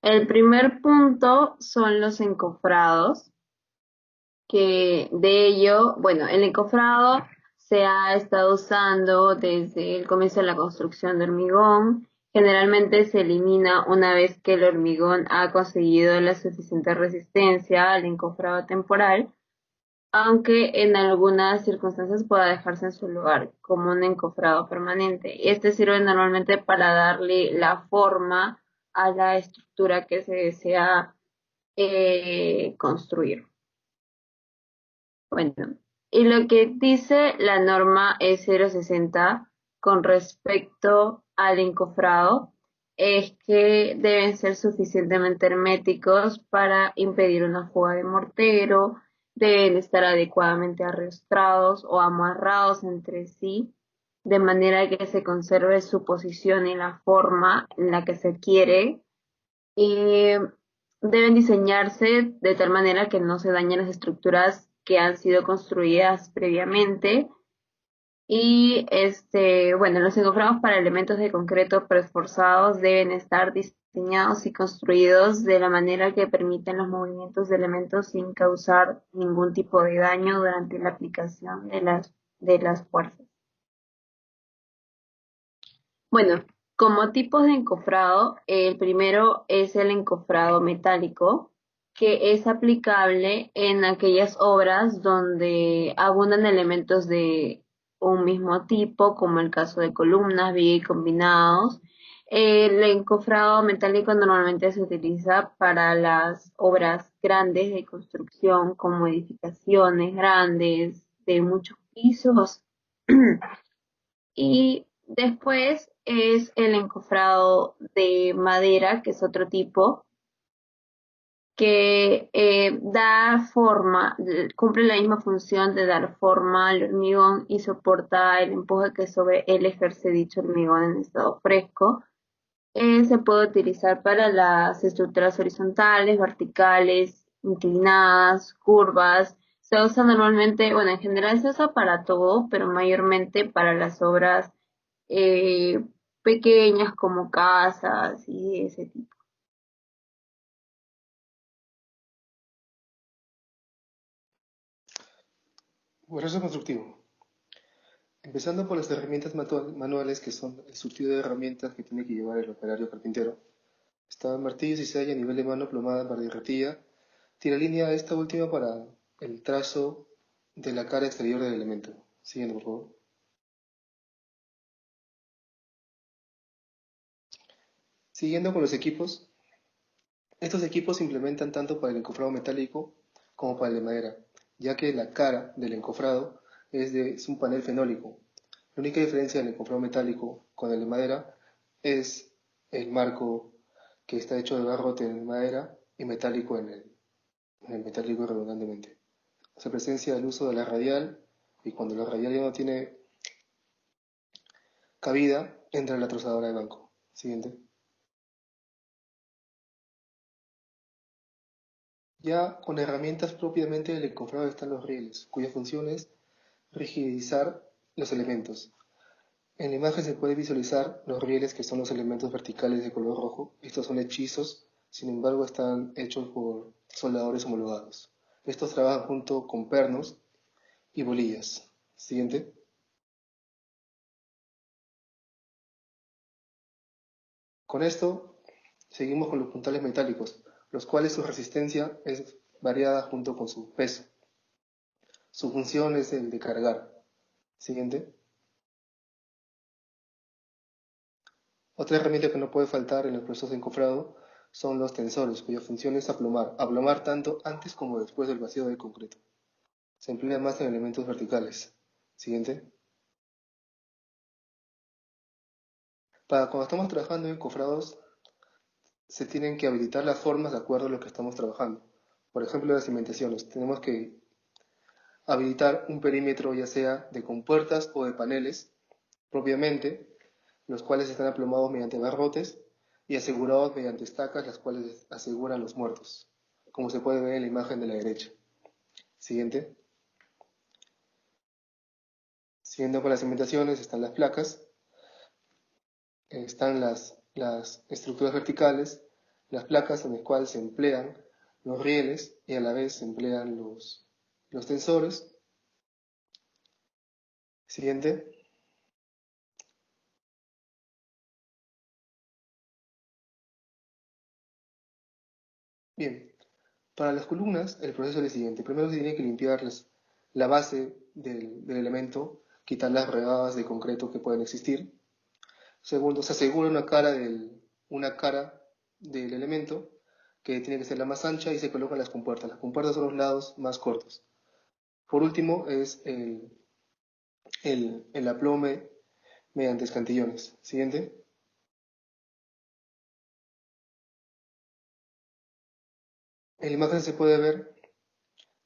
El primer punto son los encofrados, que de ello, bueno, el encofrado se ha estado usando desde el comienzo de la construcción de hormigón. Generalmente se elimina una vez que el hormigón ha conseguido la suficiente resistencia al encofrado temporal, aunque en algunas circunstancias pueda dejarse en su lugar como un encofrado permanente. Este sirve normalmente para darle la forma a la estructura que se desea construir. Bueno, y lo que dice la norma E060 con respecto al encofrado es que deben ser suficientemente herméticos para impedir una fuga de mortero, deben estar adecuadamente arrastrados o amarrados entre sí, de manera que se conserve su posición y la forma en la que se quiere. Y deben diseñarse de tal manera que no se dañen las estructuras que han sido construidas previamente. Y bueno, los encofrados para elementos de concreto preesforzados deben estar diseñados y construidos de la manera que permiten los movimientos de elementos sin causar ningún tipo de daño durante la aplicación de las fuerzas. Bueno, como tipos de encofrado, el primero es el encofrado metálico, que es aplicable en aquellas obras donde abundan elementos de un mismo tipo, como el caso de columnas, viga y combinados. El encofrado metálico normalmente se utiliza para las obras grandes de construcción, como edificaciones grandes de muchos pisos. Y después es el encofrado de madera, que es otro tipo, que da forma, cumple la misma función de dar forma al hormigón y soporta el empuje que sobre él ejerce dicho hormigón en estado fresco. Se puede utilizar para las estructuras horizontales, verticales, inclinadas, curvas. Se usa normalmente, bueno, en general se usa para todo, pero mayormente para las obras eh, pequeñas como casas y ese tipo. Proceso constructivo. Empezando por las herramientas manuales, que son el surtido de herramientas que tiene que llevar el operario carpintero. Está martillo, cizalla, nivel de mano, plomada, barrilletilla. Tira línea esta última para el trazo de la cara exterior del elemento. Siguiente, por favor. Siguiendo con los equipos. Estos equipos se implementan tanto para el encofrado metálico como para el de madera, ya que la cara del encofrado es un panel fenólico. La única diferencia del encofrado metálico con el de madera es el marco, que está hecho de barrote en madera y metálico en el metálico redundantemente. Se presencia el uso de la radial, y cuando la radial ya no tiene cabida, entra la trozadora de banco. Siguiente. Ya con herramientas propiamente del encofrado están los rieles, cuya función es rigidizar los elementos. En la imagen se puede visualizar los rieles, que son los elementos verticales de color rojo. Estos son hechizos, sin embargo están hechos por soldadores homologados. Estos trabajan junto con pernos y bolillas. Siguiente. Con esto seguimos con los puntales metálicos, los cuales su resistencia es variada junto con su peso. Su función es el de cargar. Siguiente. Otra herramienta que no puede faltar en el proceso de encofrado son los tensores, cuya función es aplomar tanto antes como después del vacío de concreto. Se emplea más en elementos verticales. Siguiente. Para cuando estamos trabajando en encofrados, se tienen que habilitar las formas de acuerdo a lo que estamos trabajando. Por ejemplo, las cimentaciones. Tenemos que habilitar un perímetro, ya sea de compuertas o de paneles, propiamente, los cuales están aplomados mediante barrotes y asegurados mediante estacas, las cuales aseguran los muertos, como se puede ver en la imagen de la derecha. Siguiente. Siguiendo con las cimentaciones, están las placas, están las estructuras verticales, las placas en las cuales se emplean los rieles y a la vez se emplean los tensores. Siguiente. Bien, para las columnas el proceso es el siguiente. Primero se tiene que limpiar la base del elemento, quitar las regadas de concreto que pueden existir. Segundo, se asegura una cara del elemento que tiene que ser la más ancha y se colocan las compuertas. Las compuertas son los lados más cortos. Por último es el aplome mediante escantillones. Siguiente. En la imagen se puede ver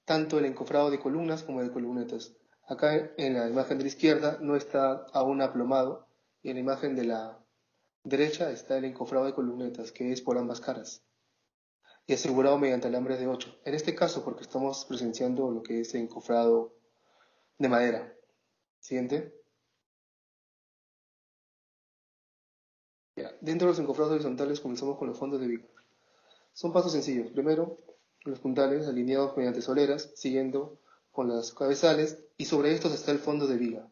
tanto el encofrado de columnas como de columnetas. Acá en la imagen de la izquierda no está aún aplomado y en la imagen de la derecha está el encofrado de columnetas, que es por ambas caras y asegurado mediante alambres de 8. En este caso, porque estamos presenciando lo que es el encofrado de madera. Siguiente. Ya. Dentro de los encofrados horizontales comenzamos con los fondos de viga. Son pasos sencillos. Primero, los puntales alineados mediante soleras, siguiendo con las cabezales y sobre estos está el fondo de viga.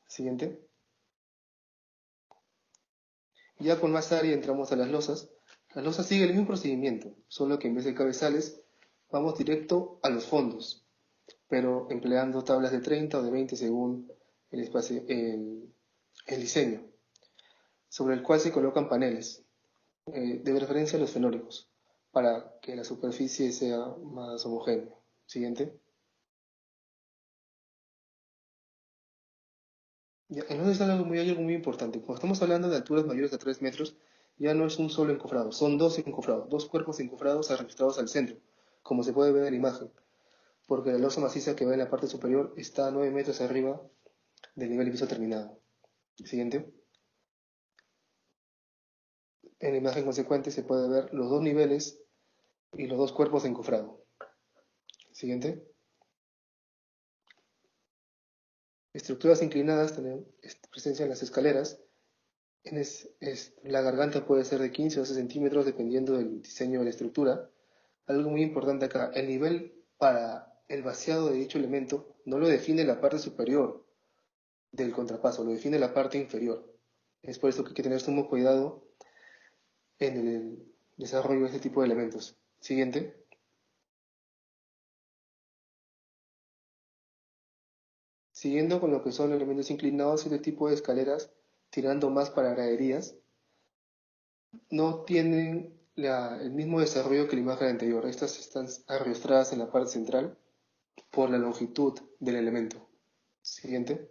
Siguiente. Ya con más área entramos a las losas. Las losas siguen el mismo procedimiento, solo que en vez de cabezales vamos directo a los fondos, pero empleando tablas de 30 o de 20 según el diseño, sobre el cual se colocan paneles, de preferencia los fenólicos, para que la superficie sea más homogénea. Siguiente. Ya, entonces hay algo muy importante. Cuando estamos hablando de alturas mayores a 3 metros, ya no es un solo encofrado, son dos encofrados, dos cuerpos encofrados arrastrados al centro, como se puede ver en la imagen, porque la losa maciza que va en la parte superior está a 9 metros arriba del nivel de piso terminado. Siguiente. En la imagen consecuente se puede ver los dos niveles y los dos cuerpos de encofrado. Siguiente. Estructuras inclinadas tenemos presencia en las escaleras. La garganta puede ser de 15 o 12 centímetros dependiendo del diseño de la estructura. Algo muy importante acá, el nivel para el vaciado de dicho elemento no lo define la parte superior del contrapaso, lo define la parte inferior. Es por eso que hay que tener sumo cuidado en el desarrollo de este tipo de elementos. Siguiente. Siguiendo con lo que son elementos inclinados, este tipo de escaleras, tirando más para graderías, no tienen el mismo desarrollo que la imagen anterior. Estas están arrastradas en la parte central por la longitud del elemento. Siguiente.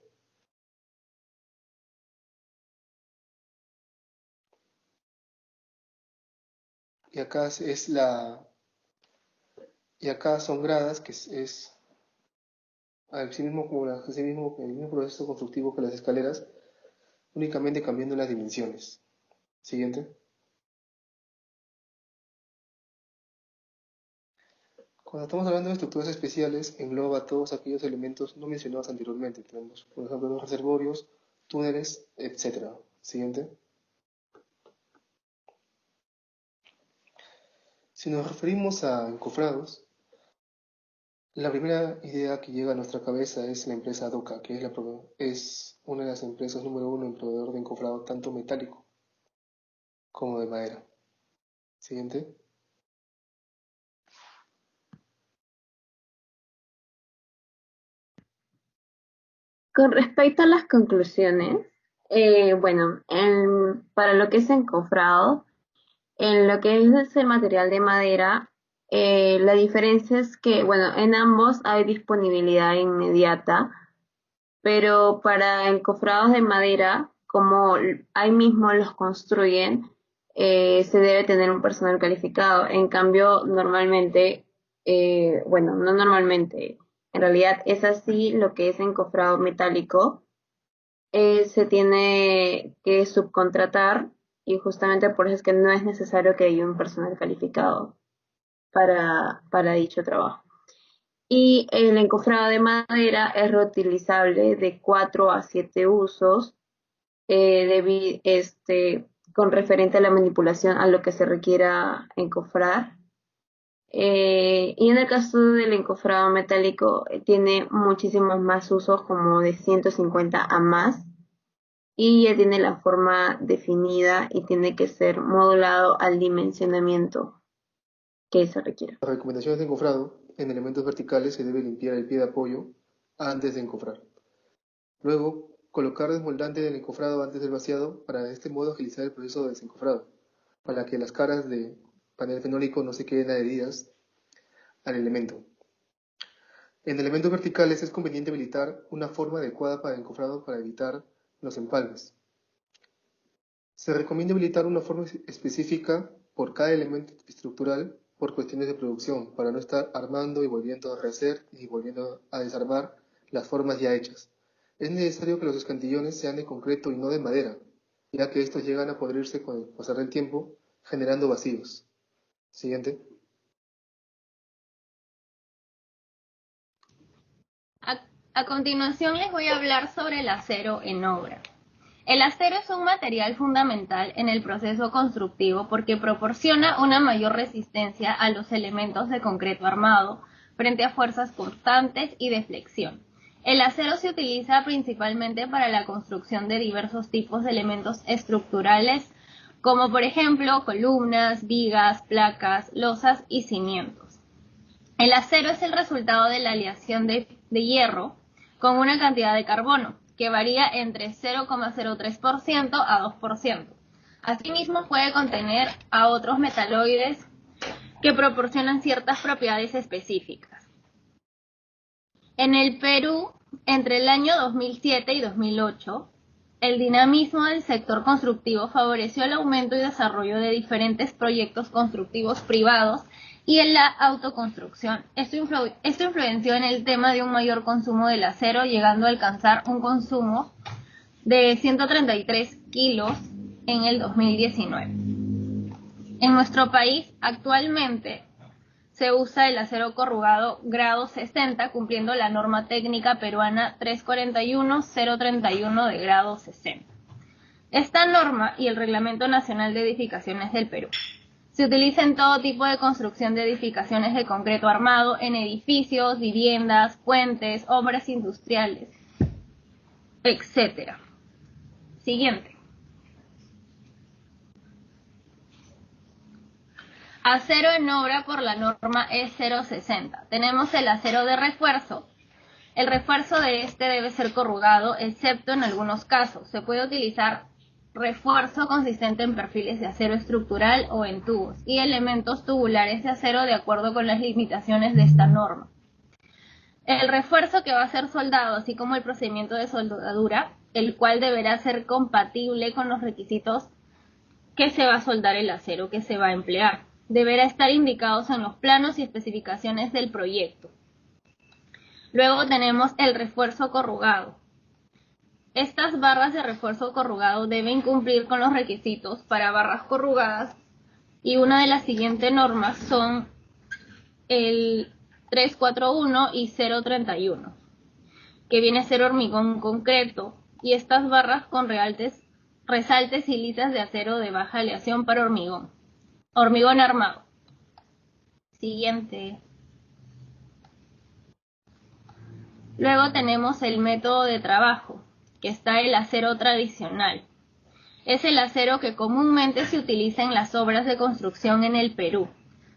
Y acá y acá son gradas, que es así mismo como así mismo, el mismo proceso constructivo que las escaleras, únicamente cambiando las dimensiones. Siguiente. Cuando estamos hablando de estructuras especiales, engloba todos aquellos elementos no mencionados anteriormente. Tenemos, por ejemplo, los reservorios, túneles, etc. Siguiente. Si nos referimos a encofrados, la primera idea que llega a nuestra cabeza es la empresa Doca, que es una de las empresas número uno en proveedor de encofrado tanto metálico como de madera. Siguiente. Con respecto a las conclusiones, bueno, para lo que es encofrado, en lo que es el material de madera, la diferencia es que, bueno, en ambos hay disponibilidad inmediata, pero para encofrados de madera, como ahí mismo los construyen, se debe tener un personal calificado. En cambio, normalmente, bueno, no normalmente, en realidad es así lo que es encofrado metálico, se tiene que subcontratar y justamente por eso es que no es necesario que haya un personal calificado para dicho trabajo. Y el encofrado de madera es reutilizable de 4 a 7 usos. con referente a la manipulación a lo que se requiera encofrar. Y en el caso del encofrado metálico, tiene muchísimos más usos, como de 150 a más, y ya tiene la forma definida y tiene que ser modulado al dimensionamiento que se requiera. Las recomendaciones de encofrado: en elementos verticales se debe limpiar el pie de apoyo antes de encofrar. Luego, colocar desmoldante del encofrado antes del vaciado para de este modo agilizar el proceso de desencofrado, para que las caras de panel fenólico no se queden adheridas al elemento. En elementos verticales es conveniente habilitar una forma adecuada para el encofrado para evitar los empalmes. Se recomienda habilitar una forma específica por cada elemento estructural por cuestiones de producción, para no estar armando y volviendo a rehacer y volviendo a desarmar las formas ya hechas. Es necesario que los escantillones sean de concreto y no de madera, ya que estos llegan a podrirse con el pasar del tiempo, generando vacíos. Siguiente. A continuación les voy a hablar sobre el acero en obra. El acero es un material fundamental en el proceso constructivo porque proporciona una mayor resistencia a los elementos de concreto armado frente a fuerzas constantes y de flexión. El acero se utiliza principalmente para la construcción de diversos tipos de elementos estructurales, como por ejemplo columnas, vigas, placas, losas y cimientos. El acero es el resultado de la aleación de hierro con una cantidad de carbono, que varía entre 0,03% a 2%. Asimismo, puede contener a otros metaloides que proporcionan ciertas propiedades específicas. En el Perú, entre el año 2007 y 2008, el dinamismo del sector constructivo favoreció el aumento y desarrollo de diferentes proyectos constructivos privados y en la autoconstrucción. Esto influenció en el tema de un mayor consumo del acero, llegando a alcanzar un consumo de 133 kilos en el 2019. En nuestro país, actualmente, se usa el acero corrugado grado 60, cumpliendo la norma técnica peruana 341-031 de grado 60. Esta norma y el Reglamento Nacional de Edificaciones del Perú se utiliza en todo tipo de construcción de edificaciones de concreto armado, en edificios, viviendas, puentes, obras industriales, etc. Siguiente. Acero en obra por la norma E060. Tenemos el acero de refuerzo. El refuerzo de este debe ser corrugado, excepto en algunos casos. Se puede utilizar refuerzo consistente en perfiles de acero estructural o en tubos y elementos tubulares de acero de acuerdo con las limitaciones de esta norma. El refuerzo que va a ser soldado, así como el procedimiento de soldadura, el cual deberá ser compatible con los requisitos que se va a soldar el acero que se va a emplear. Deberá estar indicados en los planos y especificaciones del proyecto. Luego tenemos el refuerzo corrugado. Estas barras de refuerzo corrugado deben cumplir con los requisitos para barras corrugadas y una de las siguientes normas son el 341 y 031, que viene a ser hormigón concreto, y estas barras con resaltes y litas de acero de baja aleación para hormigón armado. Siguiente. Luego tenemos el método de trabajo, que está el acero tradicional. Es el acero que comúnmente se utiliza en las obras de construcción en el Perú.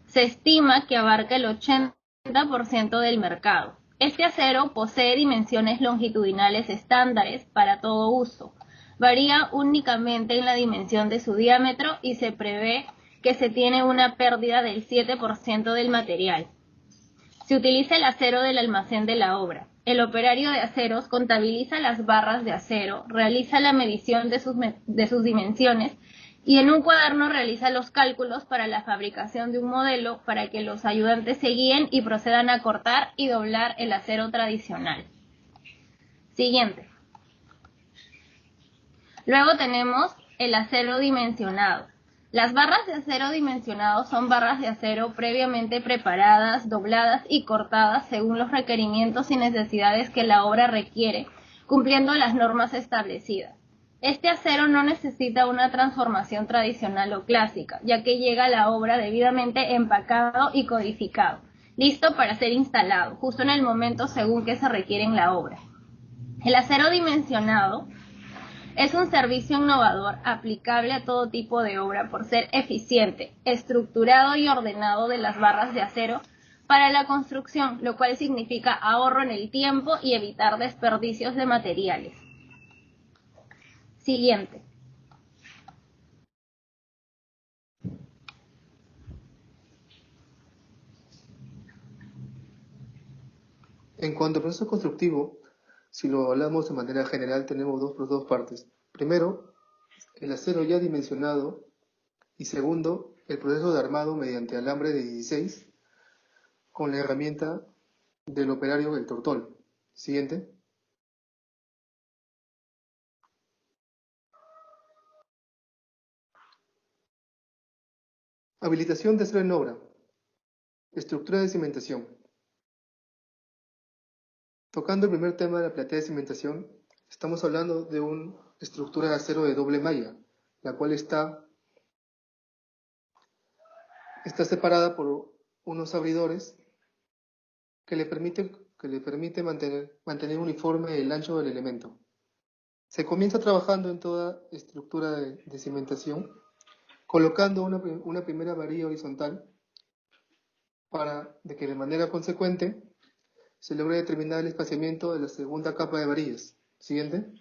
Se estima que abarca el 80% del mercado. Este acero posee dimensiones longitudinales estándares para todo uso. Varía únicamente en la dimensión de su diámetro y se prevé que se tiene una pérdida del 7% del material. Se utiliza el acero del almacén de la obra. El operario de aceros contabiliza las barras de acero, realiza la medición de sus dimensiones y en un cuaderno realiza los cálculos para la fabricación de un modelo para que los ayudantes se guíen y procedan a cortar y doblar el acero tradicional. Siguiente. Luego tenemos el acero dimensionado. Las barras de acero dimensionado son barras de acero previamente preparadas, dobladas y cortadas según los requerimientos y necesidades que la obra requiere, cumpliendo las normas establecidas. Este acero no necesita una transformación tradicional o clásica, ya que llega a la obra debidamente empacado y codificado, listo para ser instalado, justo en el momento según que se requiere en la obra. El acero dimensionado es un servicio innovador aplicable a todo tipo de obra por ser eficiente, estructurado y ordenado de las barras de acero para la construcción, lo cual significa ahorro en el tiempo y evitar desperdicios de materiales. Siguiente. En cuanto al proceso constructivo, si lo hablamos de manera general, tenemos dos partes. Primero, el acero ya dimensionado y segundo, el proceso de armado mediante alambre de 16 con la herramienta del operario el tortol. Siguiente. Habilitación de acero en obra. Estructura de cimentación. Tocando el primer tema de la platea de cimentación, estamos hablando de una estructura de acero de doble malla, la cual está separada por unos abridores que le permite mantener uniforme el ancho del elemento. Se comienza trabajando en toda estructura de cimentación, colocando una primera varilla horizontal para de que de manera consecuente se logre determinar el espaciamiento de la segunda capa de varillas. Siguiente.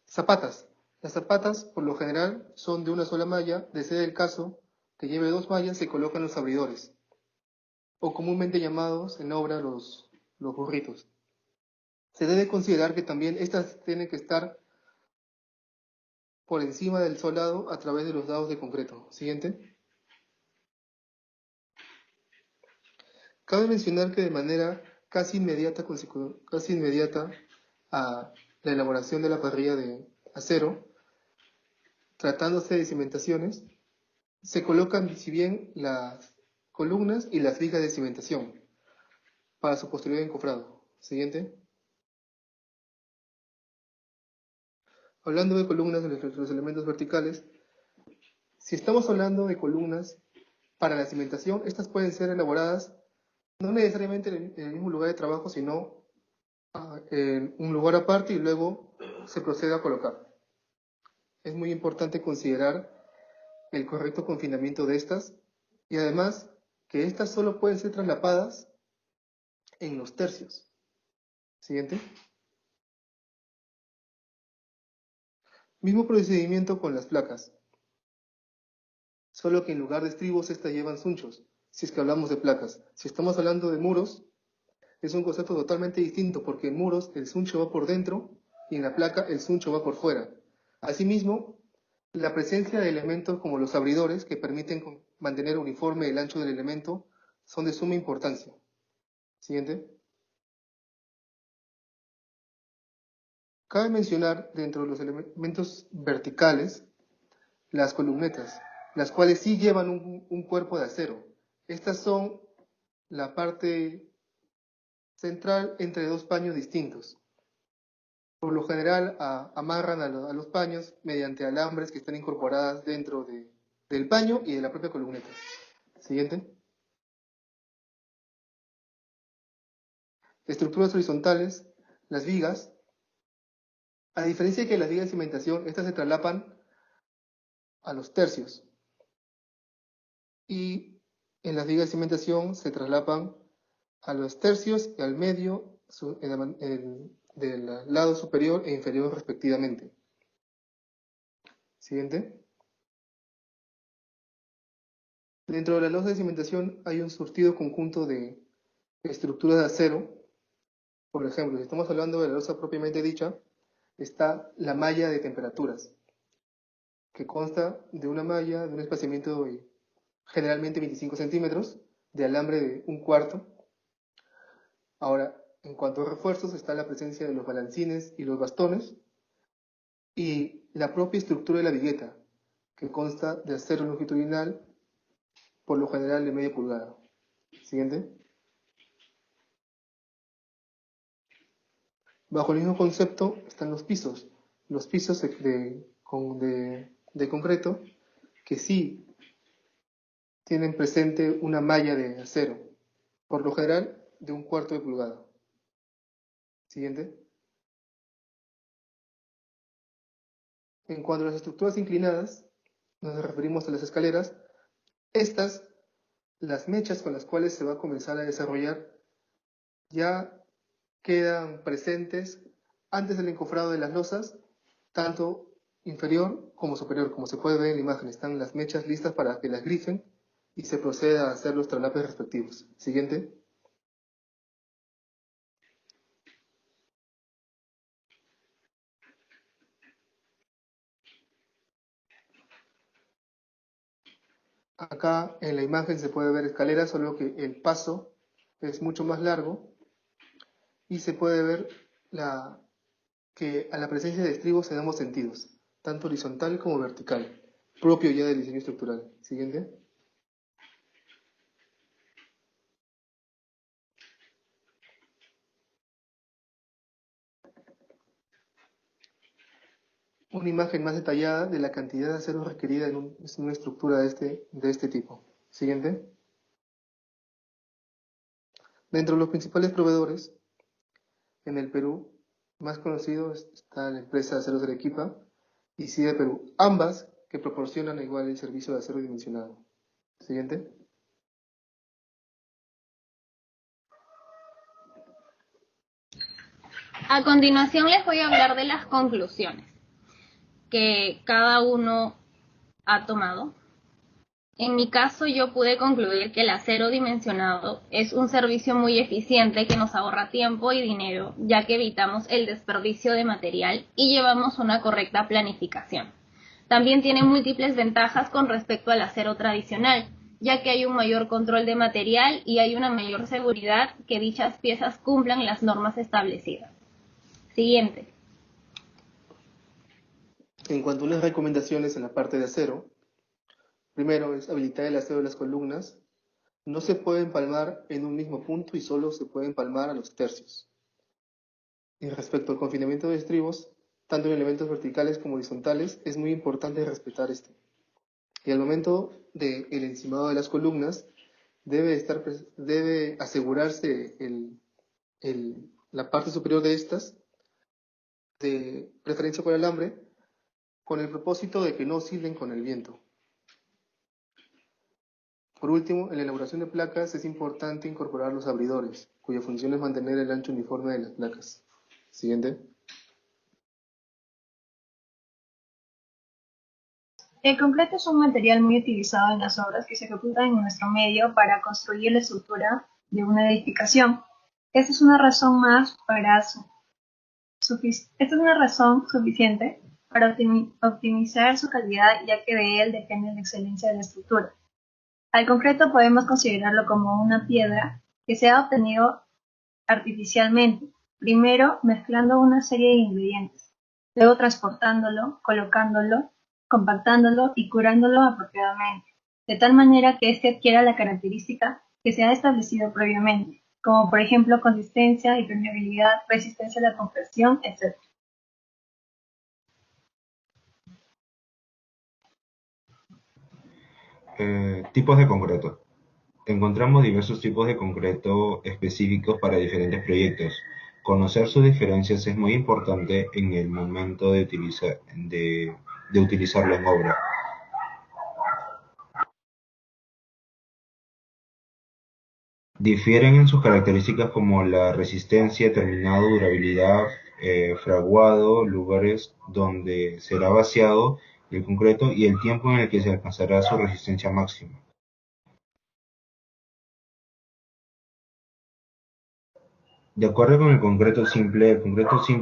Zapatas. Las zapatas, por lo general, son de una sola malla. De ser el caso que lleve dos mallas, se colocan los abridores, o comúnmente llamados en obra los burritos. Se debe considerar que también estas tienen que estar por encima del solado a través de los dados de concreto. Siguiente. Cabe mencionar que de manera casi inmediata a la elaboración de la parrilla de acero, tratándose de cimentaciones, se colocan si bien las columnas y las vigas de cimentación para su posterior encofrado. Siguiente. Hablando de columnas, de los elementos verticales, si estamos hablando de columnas para la cimentación, estas pueden ser elaboradas no necesariamente en el mismo lugar de trabajo, sino en un lugar aparte y luego se procede a colocar. Es muy importante considerar el correcto confinamiento de estas y además que estas solo pueden ser traslapadas en los tercios. Siguiente. Mismo procedimiento con las placas, solo que en lugar de estribos estas llevan sunchos, si es que hablamos de placas. Si estamos hablando de muros, es un concepto totalmente distinto porque en muros el suncho va por dentro y en la placa el suncho va por fuera. Asimismo, la presencia de elementos como los abridores que permiten mantener uniforme el ancho del elemento son de suma importancia. Siguiente. Cabe mencionar dentro de los elementos verticales las columnetas, las cuales sí llevan un cuerpo de acero. Estas son la parte central entre dos paños distintos. Por lo general amarran a los paños mediante alambres que están incorporadas dentro del paño y de la propia columneta. Siguiente. Estructuras horizontales, las vigas. A diferencia de que las vigas de cimentación, estas se traslapan a los tercios. Y en las vigas de cimentación se traslapan a los tercios y al medio del lado superior e inferior respectivamente. Siguiente. Dentro de la losa de cimentación hay un surtido conjunto de estructuras de acero. Por ejemplo, si estamos hablando de la losa propiamente dicha, está la malla de temperaturas, que consta de una malla de un espaciamiento de generalmente 25 centímetros, de alambre de 1/4. Ahora, en cuanto a refuerzos, está la presencia de los balancines y los bastones, y la propia estructura de la vigueta, que consta de acero longitudinal, por lo general de media pulgada. Siguiente. Bajo el mismo concepto están los pisos de concreto que sí tienen presente una malla de acero, por lo general de 1/4 de pulgada. Siguiente. En cuanto a las estructuras inclinadas, nos referimos a las escaleras. Estas, las mechas con las cuales se va a comenzar a desarrollar, ya quedan presentes antes del encofrado de las losas, tanto inferior como superior. Como se puede ver en la imagen, están las mechas listas para que las grifen y se proceda a hacer los traslapes respectivos. Siguiente. Acá en la imagen se puede ver escaleras, solo que el paso es mucho más largo y se puede ver que a la presencia de estribos en ambos sentidos, tanto horizontal como vertical, propio ya del diseño estructural. Siguiente. Una imagen más detallada de la cantidad de acero requerida en una estructura de este tipo. Siguiente. Dentro de los principales proveedores en el Perú, más conocido está la empresa de Aceros Arequipa y CIDE Perú, ambas que proporcionan igual el servicio de acero dimensionado. Siguiente. A continuación les voy a hablar de las conclusiones que cada uno ha tomado. En mi caso, yo pude concluir que el acero dimensionado es un servicio muy eficiente que nos ahorra tiempo y dinero, ya que evitamos el desperdicio de material y llevamos una correcta planificación. También tiene múltiples ventajas con respecto al acero tradicional, ya que hay un mayor control de material y hay una mayor seguridad que dichas piezas cumplan las normas establecidas. Siguiente. En cuanto a unas recomendaciones en la parte de acero, primero es habilitar el acero de las columnas. No se puede empalmar en un mismo punto y solo se puede empalmar a los tercios. Y respecto al confinamiento de estribos, tanto en elementos verticales como horizontales, es muy importante respetar esto. Y al momento del encimado de las columnas, debe asegurarse la parte superior de estas, de preferencia con alambre, con el propósito de que no oscilen con el viento. Por último, en la elaboración de placas es importante incorporar los abridores, cuya función es mantener el ancho uniforme de las placas. Siguiente. El concreto es un material muy utilizado en las obras que se ejecutan en nuestro medio para construir la estructura de una edificación. Esta es una razón suficiente para optimizar su calidad, ya que de él depende la excelencia de la estructura. Al concreto podemos considerarlo como una piedra que se ha obtenido artificialmente, primero mezclando una serie de ingredientes, luego transportándolo, colocándolo, compactándolo y curándolo apropiadamente, de tal manera que éste adquiera la característica que se ha establecido previamente, como por ejemplo consistencia, impermeabilidad, resistencia a la compresión, etc. Tipos de concreto. Encontramos diversos tipos de concreto específicos para diferentes proyectos. Conocer sus diferencias es muy importante en el momento de utilizarlo en obra. Difieren en sus características como la resistencia, terminado, durabilidad, fraguado, lugares donde será vaciado el concreto y el tiempo en el que se alcanzará su resistencia máxima. De acuerdo con el concreto simple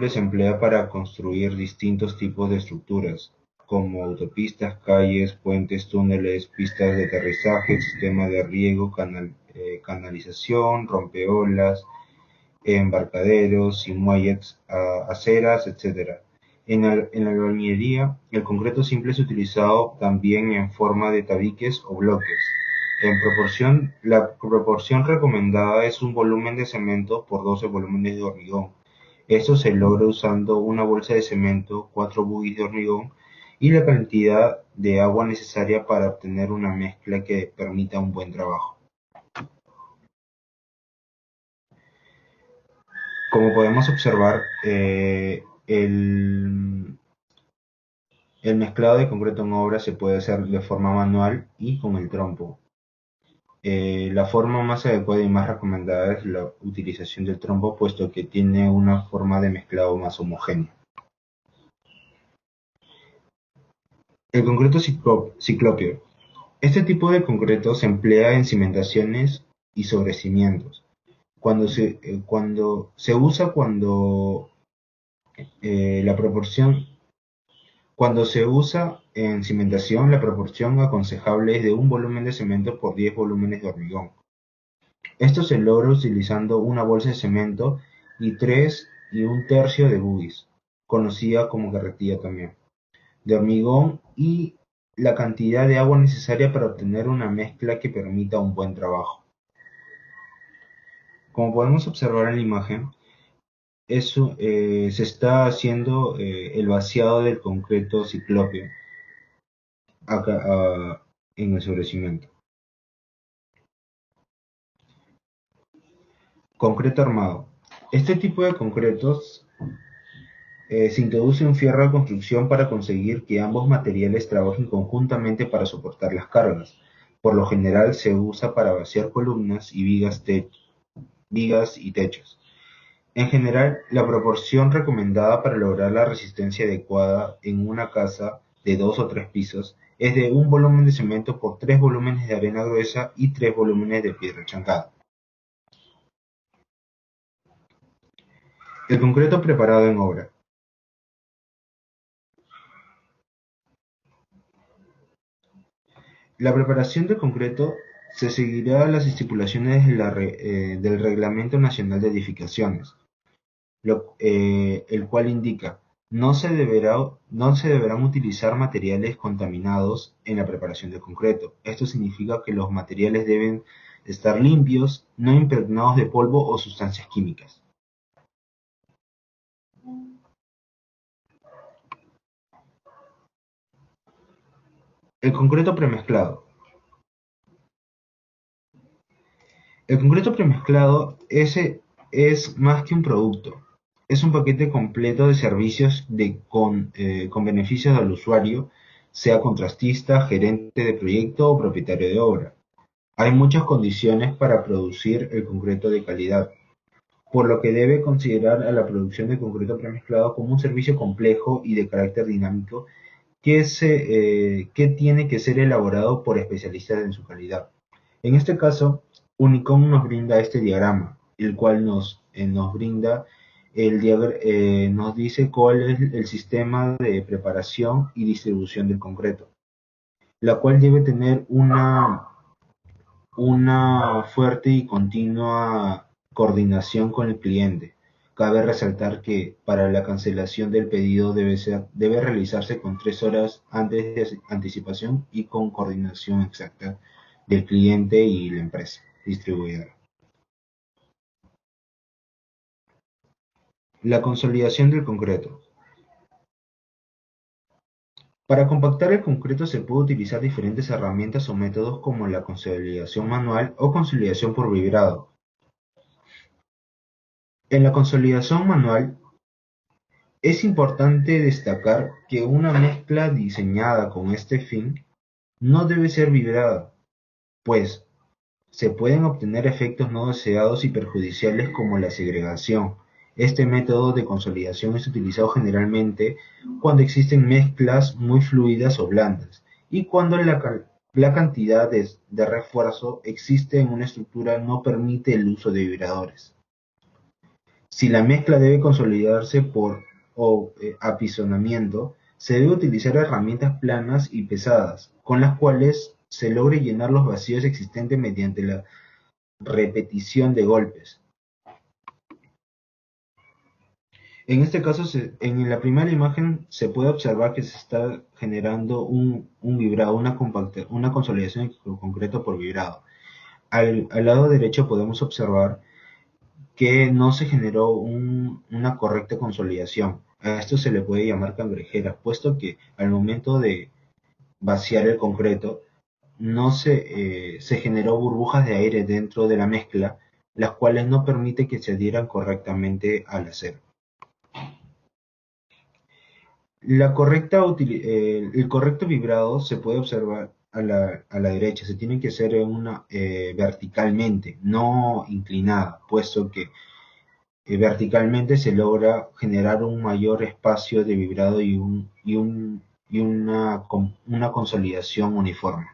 se emplea para construir distintos tipos de estructuras, como autopistas, calles, puentes, túneles, pistas de aterrizaje, sistemas de riego, canalización, rompeolas, embarcaderos y muelles, aceras, etc. En la albañilería, el concreto simple es utilizado también en forma de tabiques o bloques. La proporción recomendada es un volumen de cemento por 12 volúmenes de hormigón. Esto se logra usando una bolsa de cemento, 4 buggies de hormigón y la cantidad de agua necesaria para obtener una mezcla que permita un buen trabajo. Como podemos observar, el mezclado de concreto en obra se puede hacer de forma manual y con el trompo. La forma más adecuada y más recomendada es la utilización del trompo, puesto que tiene una forma de mezclado más homogénea. El concreto ciclópeo. Este tipo de concreto se emplea en cimentaciones y sobre cimientos. Cuando se usa cuando se usa en cimentación, la proporción aconsejable es de un volumen de cemento por 10 volúmenes de hormigón. Esto se logra utilizando una bolsa de cemento y 3 1/3 de buggies, conocida como carretilla también, de hormigón y la cantidad de agua necesaria para obtener una mezcla que permita un buen trabajo. Como podemos observar en la imagen, se está haciendo el vaciado del concreto ciclópeo acá, en el sobrecimiento. Concreto armado. Este tipo de concretos se introduce un fierro de construcción para conseguir que ambos materiales trabajen conjuntamente para soportar las cargas. Por lo general se usa para vaciar columnas y vigas y techos. En general, la proporción recomendada para lograr la resistencia adecuada en una casa de 2 o 3 pisos es de un volumen de cemento por 3 volúmenes de arena gruesa y 3 volúmenes de piedra chancada. El concreto preparado en obra. La preparación de concreto se seguirá las estipulaciones del Reglamento Nacional de Edificaciones, el cual indica: no se deberán utilizar materiales contaminados en la preparación de concreto. Esto significa que los materiales deben estar limpios, no impregnados de polvo o sustancias químicas. El concreto premezclado. El concreto premezclado es más que un producto, es un paquete completo de servicios con beneficios al usuario, sea contratista, gerente de proyecto o propietario de obra. Hay muchas condiciones para producir el concreto de calidad, por lo que debe considerar a la producción de concreto premezclado como un servicio complejo y de carácter dinámico que tiene que ser elaborado por especialistas en su calidad. En este caso, Unicom nos brinda este diagrama, el cual nos dice cuál es el sistema de preparación y distribución del concreto, la cual debe tener una fuerte y continua coordinación con el cliente. Cabe resaltar que para la cancelación del pedido debe realizarse con 3 horas antes de anticipación y con coordinación exacta del cliente y la empresa distribuidora. La consolidación del concreto. Para compactar el concreto se puede utilizar diferentes herramientas o métodos como la consolidación manual o consolidación por vibrado. En la consolidación manual, es importante destacar que una mezcla diseñada con este fin no debe ser vibrada, pues se pueden obtener efectos no deseados y perjudiciales como la segregación. Este método de consolidación es utilizado generalmente cuando existen mezclas muy fluidas o blandas y cuando la cantidad de refuerzo existe en una estructura no permite el uso de vibradores. Si la mezcla debe consolidarse por apisonamiento, se debe utilizar herramientas planas y pesadas, con las cuales se logre llenar los vacíos existentes mediante la repetición de golpes. En este caso, en la primera imagen se puede observar que se está generando un vibrado, una consolidación de concreto por vibrado. Al lado derecho podemos observar que no se generó una correcta consolidación. A esto se le puede llamar cangrejera, puesto que al momento de vaciar el concreto no se generó burbujas de aire dentro de la mezcla, las cuales no permiten que se adhieran correctamente al acero. El correcto vibrado se puede observar a la derecha, se tiene que hacer verticalmente, no inclinada, puesto que verticalmente se logra generar un mayor espacio de vibrado y una consolidación uniforme.